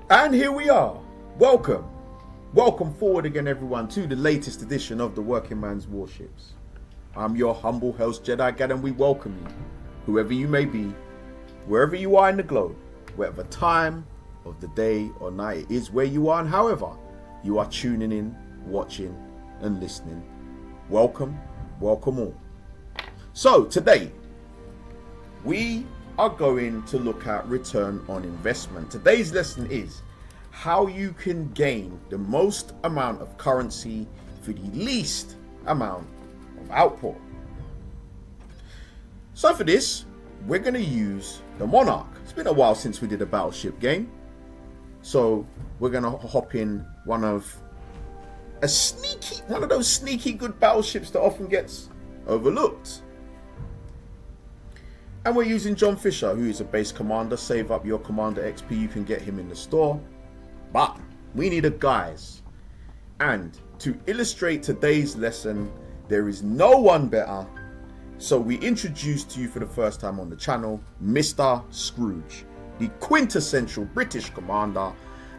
And here we are. Welcome forward again, everyone, to the latest edition of the Working Man's Warships. I'm your humble host, Jedi Gad, and we welcome you, whoever you may be, wherever you are in the globe, whatever time of the day or night it is where you are, and however you are tuning in, watching, and listening. Welcome all. So today, we are going to look at return on investment. Today's lesson is how you can gain the most amount of currency for the least amount of output. So for this, we're going to use the Monarch. It's been a while since we did a battleship game, so we're going to hop in one of those sneaky good battleships that often gets overlooked. And we're using John Fisher, who is a base commander. Save up your commander XP, you can get him in the store. But we need a guise. And to illustrate today's lesson, there is no one better. So we introduce to you for the first time on the channel, Mr. Scrooge, the quintessential British commander,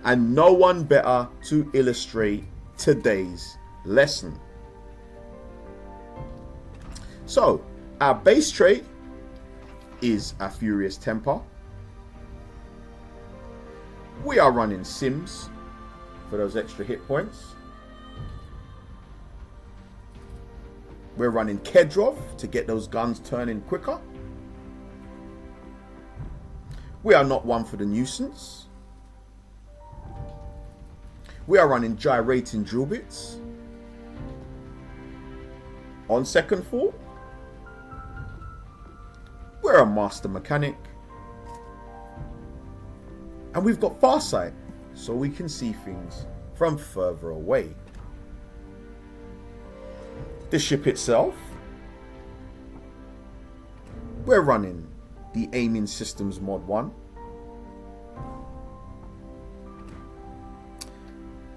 and no one better to illustrate today's lesson. So our base trait is a furious temper. We are running Sims for those extra hit points. We're running Kedrov to get those guns turning quicker. We are not one for the nuisance. We are running gyrating drill bits. On second thought, we're a master mechanic. And we've got farsight, so we can see things from further away. The ship itself, we're running the Aiming Systems Mod 1.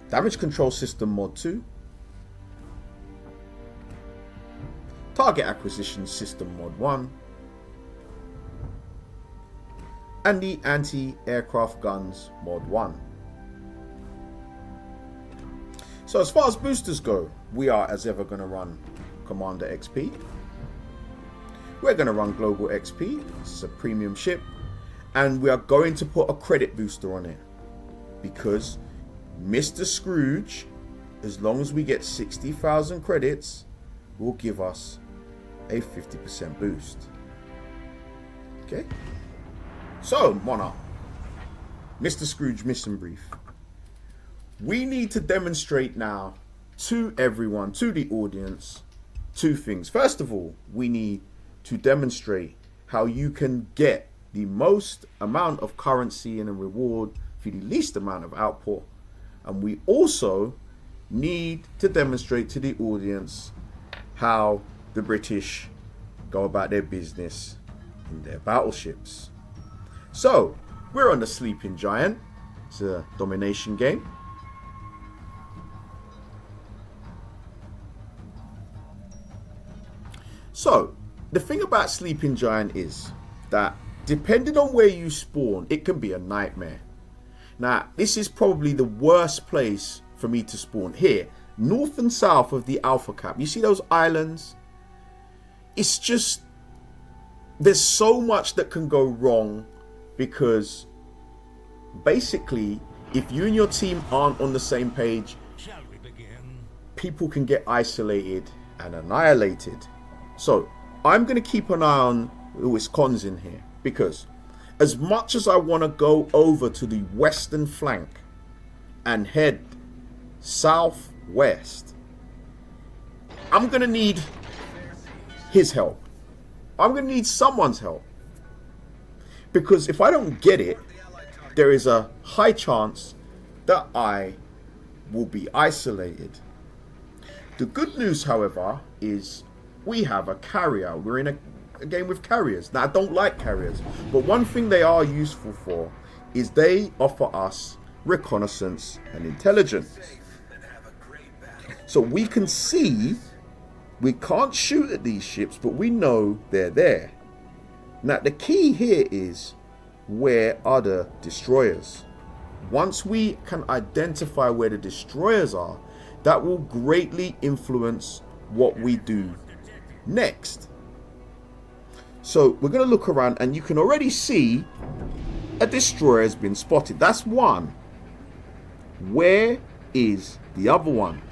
Damage Control System Mod 2. Target Acquisition System Mod 1. And the Anti-Aircraft Guns Mod 1. So as far as boosters go, we are as ever going to run Commander XP. We're going to run Global XP. This is a premium ship. And we are going to put a credit booster on it. Because Mr. Scrooge, as long as we get 60,000 credits, will give us a 50% boost. Okay? So, Monarch, Mr. Scrooge mission brief. We need to demonstrate now to everyone, to the audience, two things. First of all, we need to demonstrate how you can get the most amount of currency and a reward for the least amount of output. And we also need to demonstrate to the audience how the British go about their business in their battleships. So, we're on the Sleeping Giant. It's a domination game. So, the thing about Sleeping Giant is that depending on where you spawn, it can be a nightmare. Now, this is probably the worst place for me to spawn. Here, north and south of the Alpha Cap. You see those islands? It's just, there's so much that can go wrong. Because basically, if you and your team aren't on the same page, people can get isolated and annihilated. So I'm going to keep an eye on Wisconsin here, because as much as I want to go over to the western flank and head southwest, I'm going to need his help. I'm going to need someone's help. Because if I don't get it, there is a high chance that I will be isolated. The good news, however, is we have a carrier. We're in a game with carriers. Now, I don't like carriers, but one thing they are useful for is they offer us reconnaissance and intelligence. So we can see, we can't shoot at these ships, but we know they're there. Now, the key here is, where are the destroyers? once we can identify where the destroyers are, that will greatly influence what we do next. So we're going to look around, and you can already see a destroyer has been spotted. That's one. Where is the other one?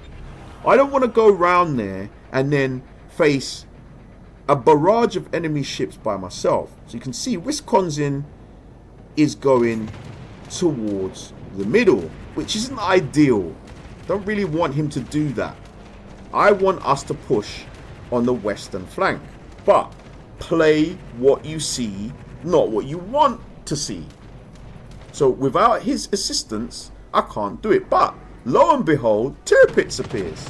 I don't want to go around there and then face a barrage of enemy ships by myself. So you can see Wisconsin is going towards the middle, which isn't ideal. Don't really want him to do that. I want us to push on the western flank, but play what you see, not what you want to see. So without his assistance, I can't do it. But lo and behold, Tirpitz appears.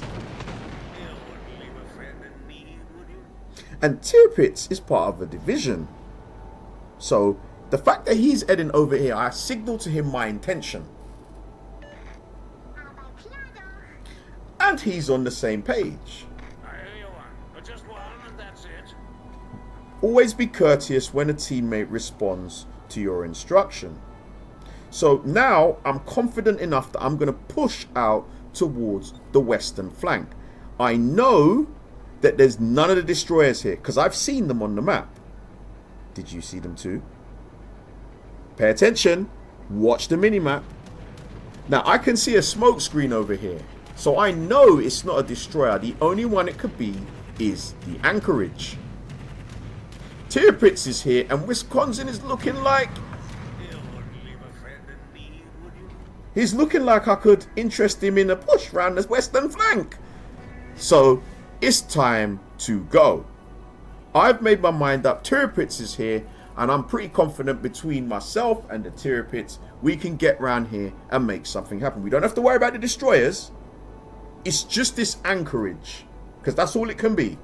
And Tirpitz is part of a division. So the fact that he's heading over here, I signal to him my intention. And he's on the same page. Always be courteous when a teammate responds to your instruction. So now I'm confident enough that I'm going to push out towards the western flank. I know that there's none of the destroyers here because I've seen them on the map. Did you see them too? Pay attention. Watch the mini-map. Now I can see a smoke screen over here. So I know it's not a destroyer. The only one it could be is the anchorage. Tirpitz is here and Wisconsin is looking like... He's looking like I could interest him in a push round the western flank. So it's time to go. I've made my mind up. Tirpitz is here and I'm pretty confident between myself and the Tirpitz we can get round here and make something happen. We don't have to worry about the destroyers. It's just this anchorage because that's all it can be.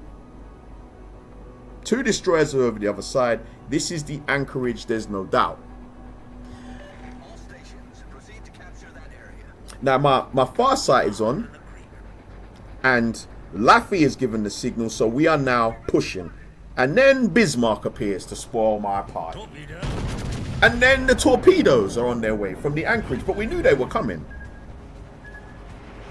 2 destroyers are over the other side. This is the anchorage, there's no doubt. All stations, proceed to capture that area. Now my far sight is on and Laffy has given the signal, so we are now pushing. And then Bismarck appears to spoil my party. And then the torpedoes are on their way from the anchorage, but we knew they were coming.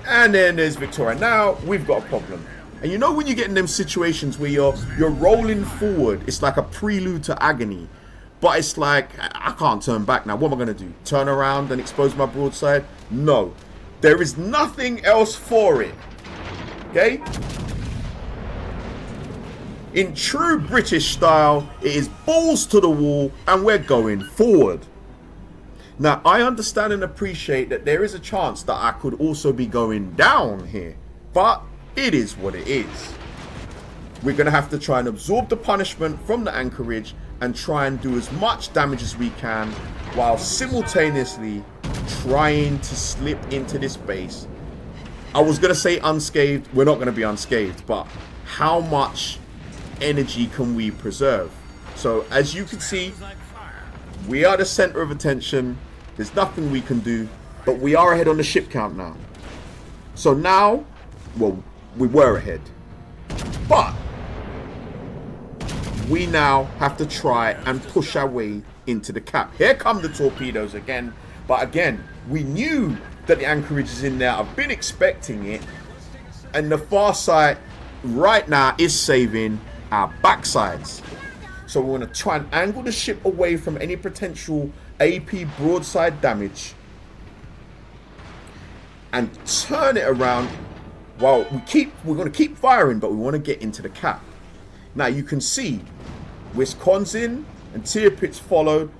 And then there's Victoria. Now we've got a problem. And you know when you get in them situations where you're rolling forward, it's like a prelude to agony. But it's like, I can't turn back now. What am I going to do? Turn around and expose my broadside? No. There is nothing else for it. Okay? In true British style, it is balls to the wall and we're going forward. Now, I understand and appreciate that there is a chance that I could also be going down here. But it is what it is. We're going to have to try and absorb the punishment from the anchorage and try and do as much damage as we can while simultaneously trying to slip into this base. I was going to say unscathed. We're not going to be unscathed, but how much energy can we preserve? So as you can see, we are the center of attention. There's nothing we can do, but we are ahead on the ship count now. So now, well, we were ahead, but we now have to try and push our way into the cap. Here come the torpedoes again, but again, we knew that the anchorage is in there. I've been expecting it, and the far sight right now is saving our backsides. So we're going to try and angle the ship away from any potential AP broadside damage and turn it around. Well, we're going to keep firing, but we want to get into the cap. Now you can see Wisconsin and Tirpitz followed.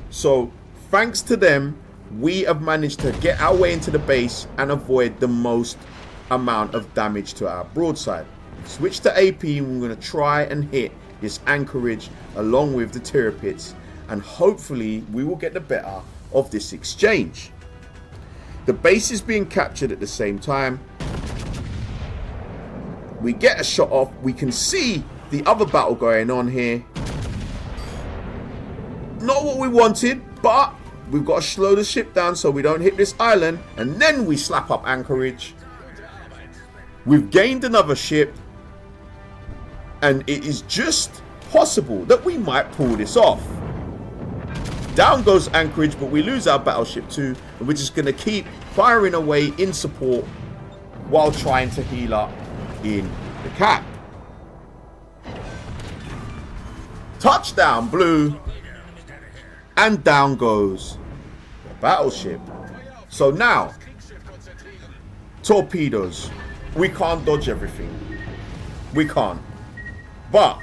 So thanks to them, we have managed to get our way into the base and avoid the most amount of damage to our broadside. Switch to AP and we're going to try and hit this anchorage along with the Tirpitz, and hopefully we will get the better of this exchange. The base is being captured at the same time. We get a shot off. We can see the other battle going on here. Not what we wanted, but we've got to slow the ship down so we don't hit this island, and then we slap up anchorage. We've gained another ship, and it is just possible that we might pull this off. Down goes anchorage, but we lose our battleship too, and we're just going to keep firing away in support while trying to heal up in the cap. Touchdown blue, and down goes the battleship. So now, torpedoes. We can't dodge everything. We can't. But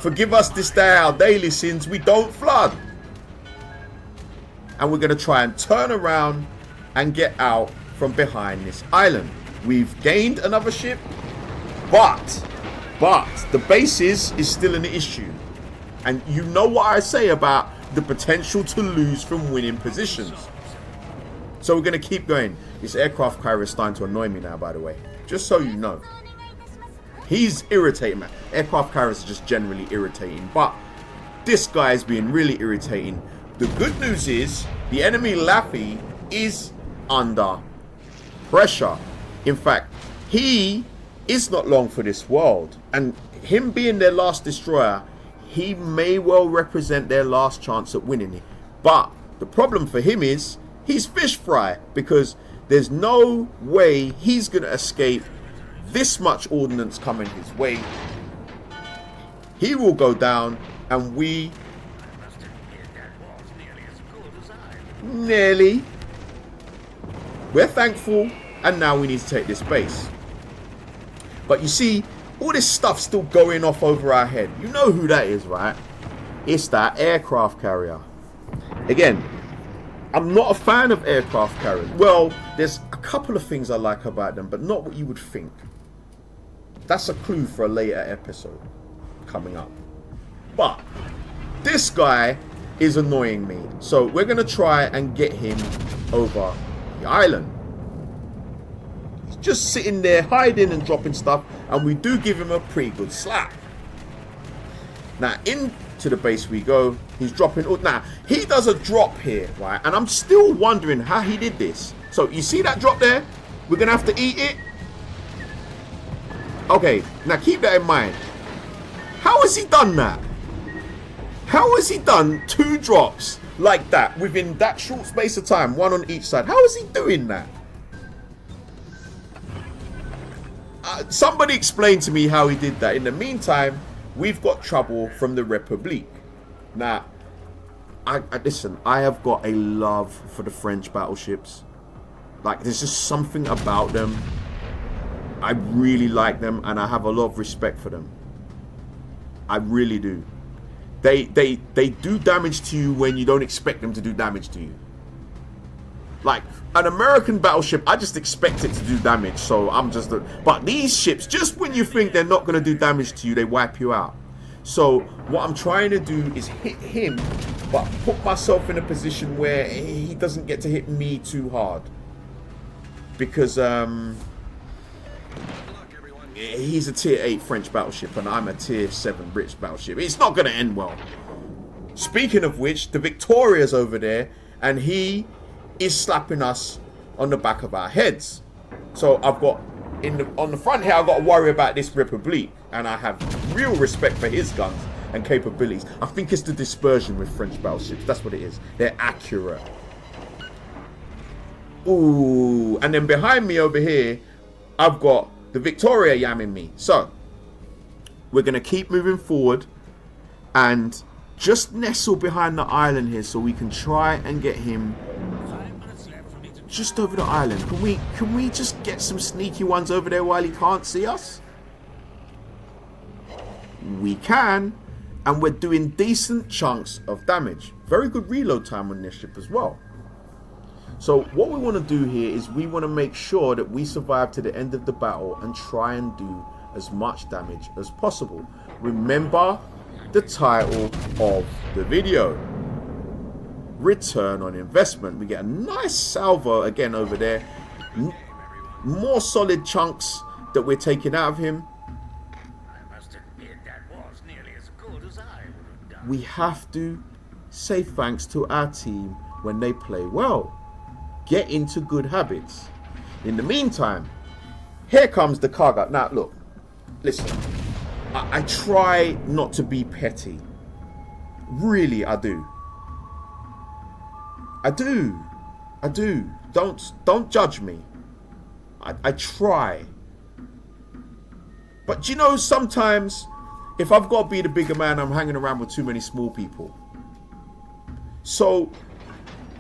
forgive us this day our daily sins. We don't flood. And we're going to try and turn around and get out from behind this island. We've gained another ship, but the bases is still an issue. And you know what I say about the potential to lose from winning positions. So we're going to keep going. This aircraft carrier is starting to annoy me now, by the way. Just so you know. He's irritating, man. Aircraft carriers are just generally irritating. But this guy is being really irritating. The good news is the enemy Laffy is under pressure. In fact, he is not long for this world. And him being their last destroyer, he may well represent their last chance at winning it. But the problem for him is he's fish fry, because there's no way he's going to escape this much ordnance coming his way. He will go down, and we nearly. We're thankful, and now we need to take this base. But you see, all this stuff still going off over our head. You know who that is, right? It's that aircraft carrier. Again, I'm not a fan of aircraft carriers. Well, there's a couple of things I like about them, but not what you would think. That's a clue for a later episode coming up. But this guy is annoying me. So we're going to try and get him over the island. He's just sitting there hiding and dropping stuff, and we do give him a pretty good slap. Now into the base we go. He's dropping. Now he does a drop here, right? And I'm still wondering how he did this. So you see that drop there? We're going to have to eat it. Okay, now keep that in mind. How has he done that? How has he done 2 drops like that within that short space of time, one on each side? How is he doing that? Somebody explain to me how he did that. In the meantime, we've got trouble from the Republique. Now, listen, I have got a love for the French battleships. Like, there's just something about them. I really like them, and I have a lot of respect for them. I really do. They do damage to you when you don't expect them to do damage to you. Like an American battleship, I just expect it to do damage, so I'm just but these ships, just when you think they're not going to do damage to you, they wipe you out. So what I'm trying to do is hit him, but put myself in a position where he doesn't get to hit me too hard, because he's a tier 8 French battleship and I'm a tier 7 British battleship. It's not going to end well. Speaking of which, the Victoria's over there, and he is slapping us on the back of our heads. So I've got on the front here, I've got to worry about this Republique, and I have real respect for his guns and capabilities. I think it's the dispersion with French battleships. That's what it is. They're accurate. Ooh, and then behind me over here, I've got the Victoria yamming me. So we're going to keep moving forward and just nestle behind the island here so we can try and get him just over the island. Can we just get some sneaky ones over there while he can't see us? We can, and we're doing decent chunks of damage. Very good reload time on this ship as well. So what we want to do here is we want to make sure that we survive to the end of the battle and try and do as much damage as possible. Remember the title of the video: return on investment. We get a nice salvo again over there. More solid chunks that we're taking out of him. I must admit that was nearly as good as I would have done. We have to say thanks to our team when they play well. Get into good habits. In the meantime, here comes the cargo. Now look, listen, I try not to be petty. Really, I do. I do. I do. Don't judge me. I try. But do you know, sometimes if I've got to be the bigger man, I'm hanging around with too many small people. So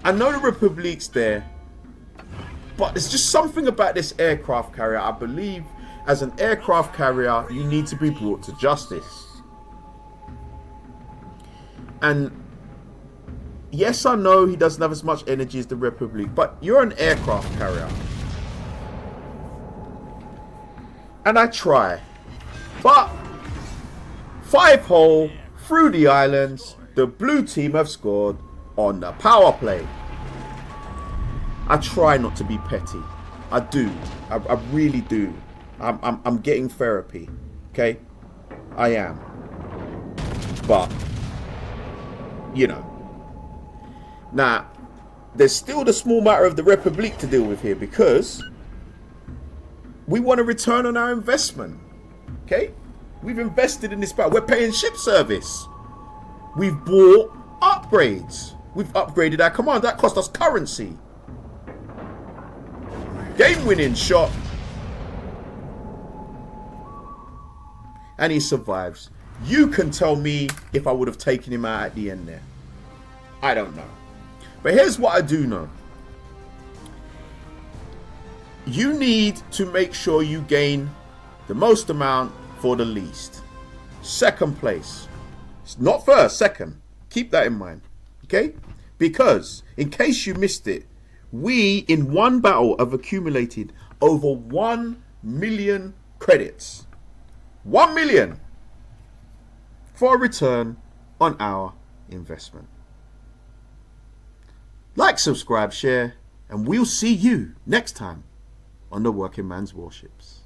I know the Republic's there, but there's just something about this aircraft carrier. I believe as an aircraft carrier, you need to be brought to justice. And yes, I know he doesn't have as much energy as the Republic, but you're an aircraft carrier. And I try. But 5-hole through the islands, the blue team have scored on the power play. I try not to be petty. I do. I really do. I'm getting therapy. Okay? I am. But, you know. Now, there's still the small matter of the Republic to deal with here, because we want a return on our investment. Okay? We've invested in this battle. We're paying ship service. We've bought upgrades. We've upgraded our command. That cost us currency. Game-winning shot. And he survives. You can tell me if I would have taken him out at the end there. I don't know. But here's what I do know. You need to make sure you gain the most amount for the least. Second place. It's not first, second. Keep that in mind. Okay? Because, in case you missed it, we, in one battle, have accumulated over 1 million credits. 1 million for a return on our investment. Like, subscribe, share, and we'll see you next time on the Working Man's Warships.